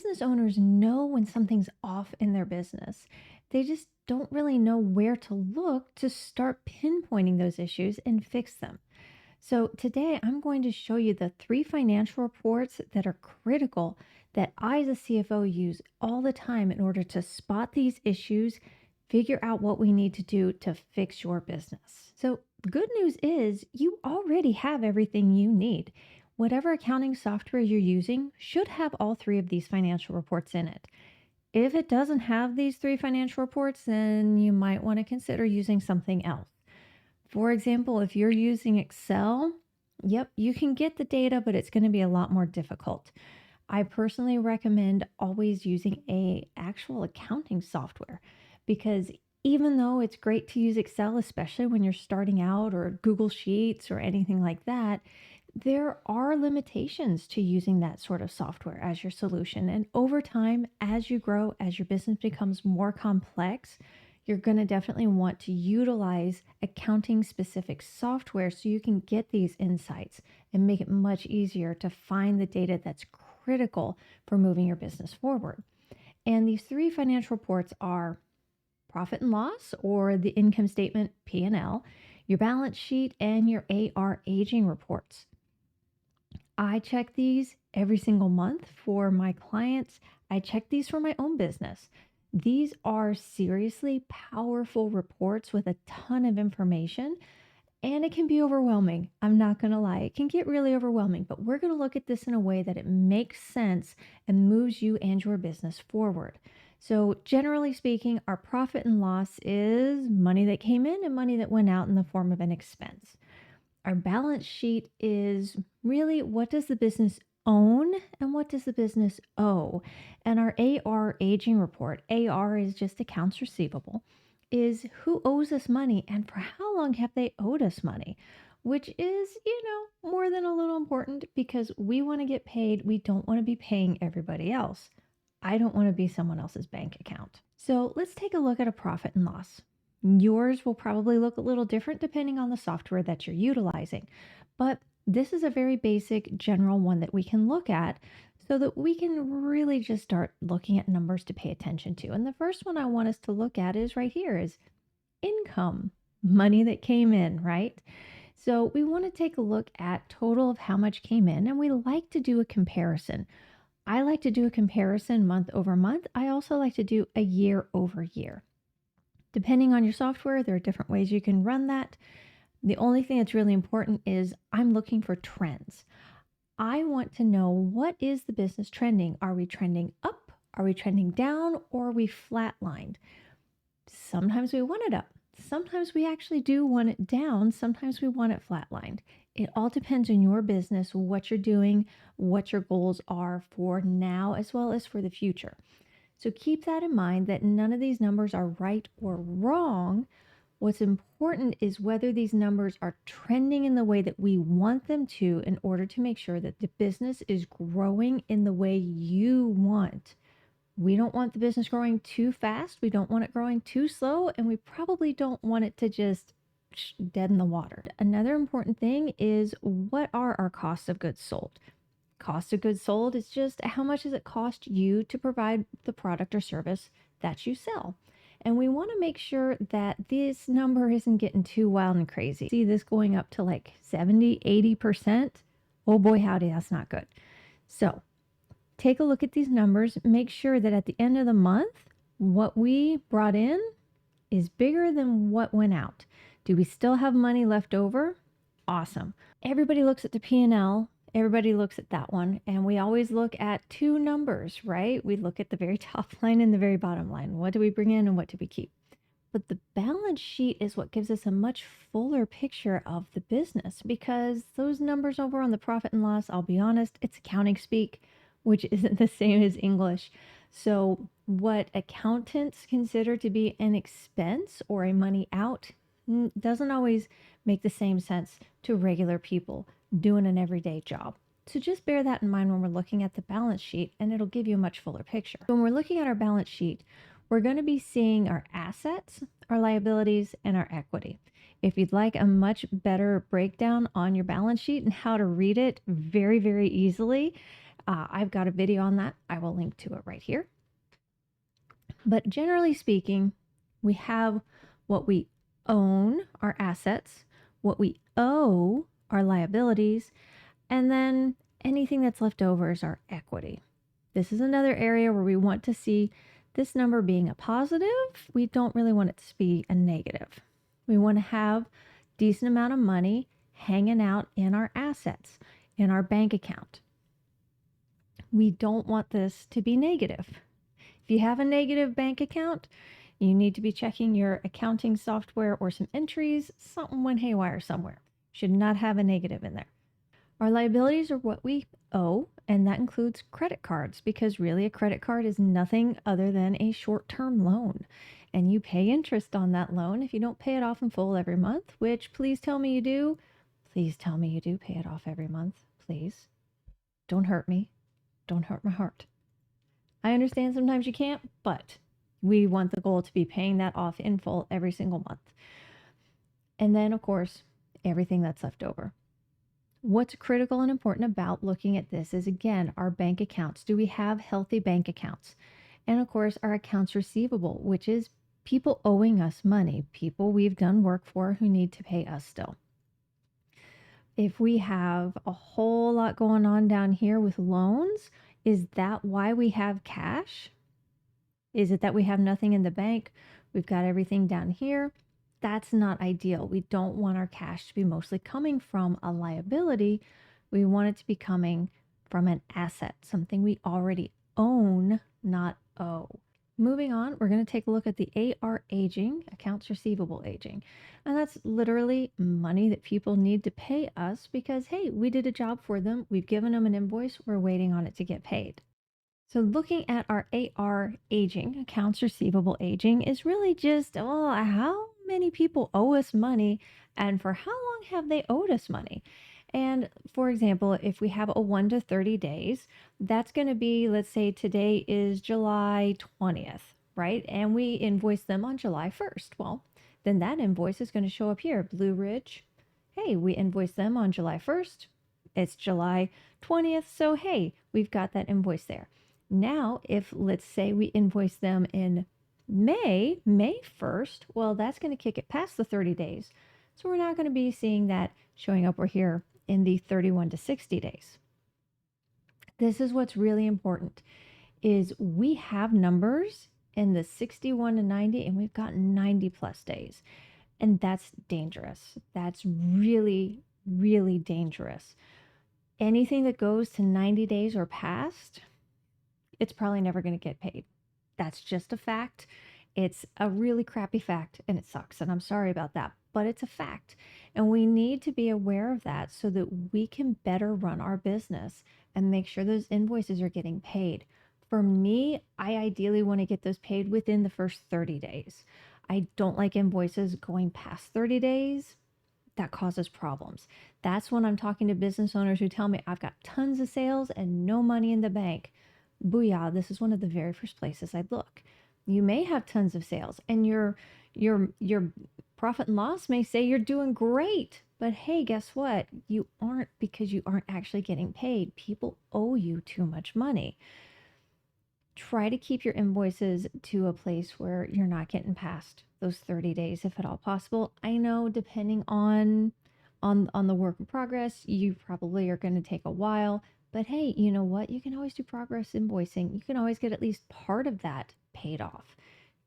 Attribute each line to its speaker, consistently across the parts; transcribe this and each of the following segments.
Speaker 1: business owners know when something's off in their business. They just don't really know where to look to start pinpointing those issues and fix them. So, today I'm going to show you the three financial reports that are critical that I, as a CFO, use all the time in order to spot these issues, figure out what we need to do to fix your business. So, the good news is you already have everything you need. Whatever accounting software you're using should have all three of these financial reports in it. If it doesn't have these three financial reports, then you might want to consider using something else. For example, if you're using Excel, yep, you can get the data, but it's going to be a lot more difficult. I personally recommend always using a actual accounting software because even though it's great to use Excel, especially when you're starting out or Google Sheets or anything like that, there are limitations to using that sort of software as your solution. And over time, as you grow, as your business becomes more complex, you're going to definitely want to utilize accounting specific software so you can get these insights and make it much easier to find the data that's critical for moving your business forward. And these three financial reports are profit and loss, or the income statement P&L, your balance sheet, and your AR aging reports. I check these every single month for my clients. I check these for my own business. These are seriously powerful reports with a ton of information, and it can be overwhelming. I'm not going to lie, it can get really overwhelming, but we're going to look at this in a way that it makes sense and moves you and your business forward. So, generally speaking, our profit and loss is money that came in and money that went out in the form of an expense. Our balance sheet is really what does the business own and what does the business owe? And our AR aging report, AR is just accounts receivable, is who owes us money and for how long have they owed us money, which is, more than a little important because we want to get paid. We don't want to be paying everybody else. I don't want to be someone else's bank account. So let's take a look at a profit and loss. Yours will probably look a little different depending on the software that you're utilizing, but this is a very basic general one that we can look at so that we can really just start looking at numbers to pay attention to. And the first one I want us to look at is right here is income, money that came in, right? So we want to take a look at total of how much came in, and we like to do a comparison. I like to do a comparison month over month. I also like to do a year over year. Depending on your software, there are different ways you can run that. The only thing that's really important is I'm looking for trends. I want to know, what is the business trending? Are we trending up? Are we trending down? Or are we flatlined? Sometimes we want it up. Sometimes we actually do want it down. Sometimes we want it flatlined. It all depends on your business, what you're doing, what your goals are for now as well as for the future. So keep that in mind that none of these numbers are right or wrong. What's important is whether these numbers are trending in the way that we want them to in order to make sure that the business is growing in the way you want. We don't want the business growing too fast. We don't want it growing too slow. And we probably don't want it to just dead in the water. Another important thing is, what are our costs of goods sold? Cost of goods sold is just how much does it cost you to provide the product or service that you sell. And we want to make sure that this number isn't getting too wild and crazy. See this going up to like 70, 80%. Oh boy, howdy, that's not good. So take a look at these numbers. Make sure that at the end of the month, what we brought in is bigger than what went out. Do we still have money left over? Awesome. Everybody looks at the P&L. Everybody looks at that one, and we always look at two numbers, right? We look at the very top line and the very bottom line. What do we bring in and what do we keep? But the balance sheet is what gives us a much fuller picture of the business, because those numbers over on the profit and loss, I'll be honest, it's accounting speak, which isn't the same as English. So what accountants consider to be an expense or a money out doesn't always make the same sense to regular people doing an everyday job. So just bear that in mind when we're looking at the balance sheet, and it'll give you a much fuller picture. When we're looking at our balance sheet, we're going to be seeing our assets, our liabilities, and our equity. If you'd like a much better breakdown on your balance sheet and how to read it very, very easily, I've got a video on that. I will link to it right here. But generally speaking, we have what we own, our assets, what we owe, our liabilities, and then anything that's left over is our equity. This is another area where we want to see this number being a positive. We don't really want it to be a negative. We want to have decent amount of money hanging out in our assets, in our bank account. We don't want this to be negative. If you have a negative bank account, you need to be checking your accounting software or some entries. Something went haywire somewhere. Should not have a negative in there. Our liabilities are what we owe, and that includes credit cards, because really a credit card is nothing other than a short-term loan. And you pay interest on that loan if you don't pay it off in full every month, which please tell me you do. Please tell me you do pay it off every month, please. Don't hurt me. Don't hurt my heart. I understand sometimes you can't, but we want the goal to be paying that off in full every single month. And then, of course, everything that's left over. What's critical and important about looking at this is, again, our bank accounts. Do we have healthy bank accounts? And of course, our accounts receivable, which is people owing us money, people we've done work for who need to pay us still. If we have a whole lot going on down here with loans, is that why we have cash? Is it that we have nothing in the bank? We've got everything down here. That's not ideal. We don't want our cash to be mostly coming from a liability. We want it to be coming from an asset, something we already own, not owe. Moving on, we're going to take a look at the AR aging, accounts receivable aging. And that's literally money that people need to pay us because, hey, we did a job for them. We've given them an invoice. We're waiting on it to get paid. So looking at our AR aging, accounts receivable aging, is really just, how many people owe us money and for how long have they owed us money? And for example, if we have a 1 to 30 days, that's going to be, let's say today is July 20th, right? And we invoice them on July 1st. Well, then that invoice is going to show up here, Blue Ridge. Hey, we invoiced them on July 1st. It's July 20th. So, hey, we've got that invoice there. Now, if let's say we invoice them in May 1st, well, that's going to kick it past the 30 days. So we're not going to be seeing that showing up over here in the 31 to 60 days. This is what's really important is we have numbers in the 61 to 90 and we've got 90 plus days. And that's dangerous. That's really, really dangerous. Anything that goes to 90 days or past, it's probably never going to get paid. That's just a fact. It's a really crappy fact and it sucks. And I'm sorry about that, but it's a fact. And we need to be aware of that so that we can better run our business and make sure those invoices are getting paid. For me, I ideally want to get those paid within the first 30 days. I don't like invoices going past 30 days. That causes problems. That's when I'm talking to business owners who tell me I've got tons of sales and no money in the bank. Booyah, this is one of the very first places I'd look. You may have tons of sales and your profit and loss may say you're doing great, but hey, guess what? You aren't, because you aren't actually getting paid. People owe you too much money. Try to keep your invoices to a place where you're not getting past those 30 days if at all possible. I know depending on the work in progress, you probably are going to take a while. But hey, you know what? You can always do progress invoicing. You can always get at least part of that paid off.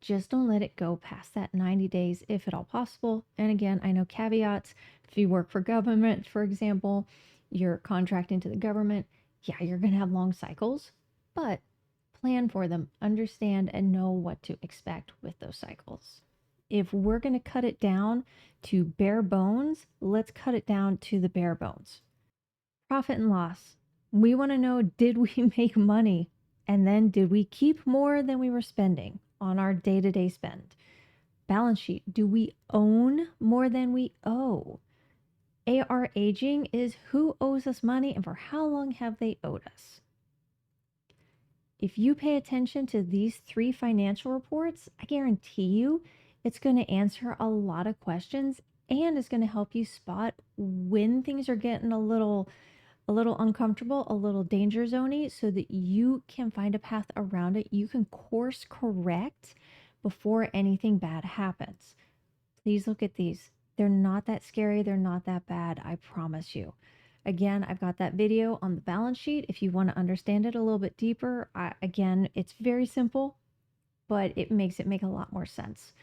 Speaker 1: Just don't let it go past that 90 days if at all possible. And again, I know caveats. If you work for government, for example, you're contracting to the government, yeah, you're going to have long cycles, but plan for them, understand and know what to expect with those cycles. If we're going to cut it down to bare bones, let's cut it down to the bare bones. Profit and loss. We want to know, did we make money? And then did we keep more than we were spending on our day-to-day spend? Balance sheet. Do we own more than we owe? AR aging is who owes us money and for how long have they owed us? If you pay attention to these 3 financial reports, I guarantee you it's going to answer a lot of questions and it's going to help you spot when things are getting a little a little uncomfortable, a little danger zoney, so that you can find a path around it. You can course correct before anything bad happens. Please look at these. They're not that scary. They're not that bad. I promise you. Again, I've got that video on the balance sheet. If you want to understand it a little bit deeper, again, it's very simple, but it makes it make a lot more sense.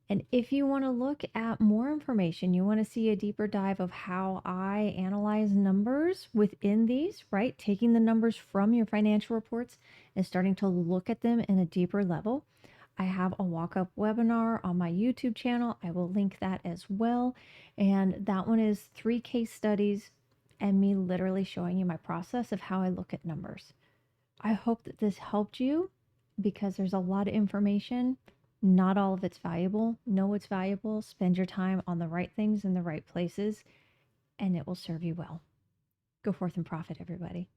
Speaker 1: And if you want to look at more information, you want to see a deeper dive of how I analyze numbers within these, right? Taking the numbers from your financial reports and starting to look at them in a deeper level. I have a walk-up webinar on my YouTube channel. I will link that as well. And that one is 3 case studies and me literally showing you my process of how I look at numbers. I hope that this helped you because there's a lot of information. Not all of it's valuable. Know it's valuable. Spend your time on the right things in the right places, and it will serve you well. Go forth and profit, everybody.